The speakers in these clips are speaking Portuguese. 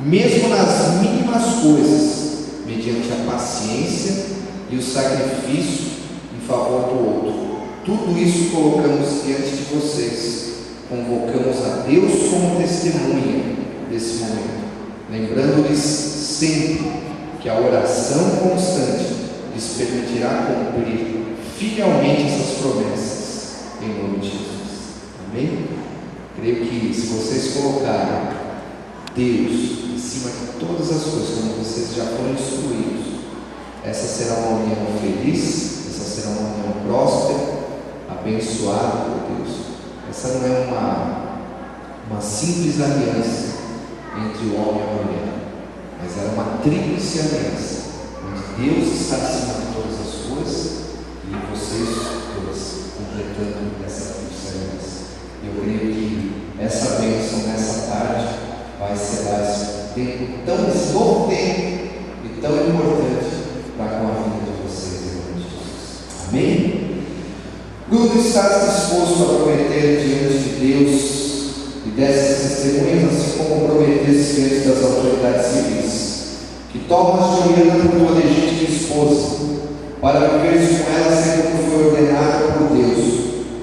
mesmo nas mínimas coisas, mediante a paciência e o sacrifício em favor do outro. Tudo isso colocamos diante de vocês, convocamos a Deus como testemunha desse momento, lembrando-lhes sempre que a oração constante lhes permitirá cumprir fielmente essas promessas, em nome de Jesus. Amém? Creio que se vocês colocarem Deus em cima de todas as coisas, como vocês já foram instruídos, essa será uma união feliz, essa será uma união próspera, abençoada por Deus. Essa não é uma simples aliança entre o homem e a mulher, mas é uma tríplice aliança, onde Deus está acima de todas as coisas e vocês todas completando essa tríplice aliança. Eu creio que essa bênção nessa tarde vai ser esse novo tempo e tão importante para com a vida de vocês, em nome de Jesus. Amém? Quando estás disposto a prometer diante de Deus e dessas testemunhas, assim como prometeste diante das autoridades civis, que tomas Juliana por tua legítima esposa, para viveres com ela segundo foi ordenado por Deus,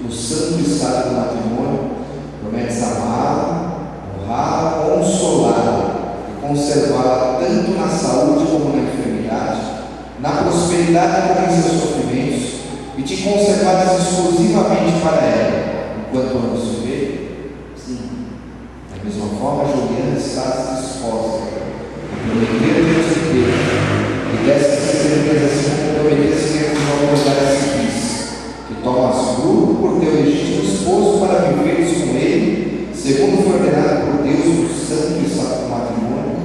no santo estado do matrimônio, prometes amá-la, honrá-la, consolá-la e conservá-la tanto na saúde como na enfermidade, na prosperidade como em seus sofrimentos, e te conservares exclusivamente para ela, enquanto ambos viver? Sim. Da mesma forma, Juliana, estás disposta a prometer diante de Deus e dessas testemunhas, assim como prometeste diante de autoridades civis, que tomas grupo por teu legítimo esposo para viveres com ele, segundo foi ordenado por Deus no santo estado do matrimônio,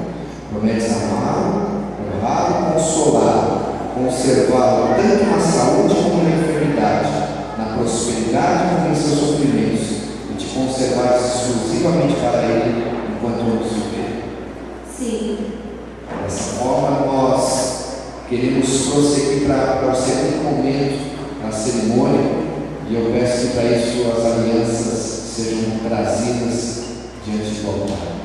prometes amá-lo, honrá-lo, consolá-lo, conservá-lo tanto na saúde como na enfermidade, na prosperidade como em seus sofrimentos, e te conservares exclusivamente para ele enquanto ambos viverem. Sim. Dessa forma, nós queremos prosseguir para o segundo momento na cerimônia, e eu peço que para isso as alianças sejam trazidas diante do altar.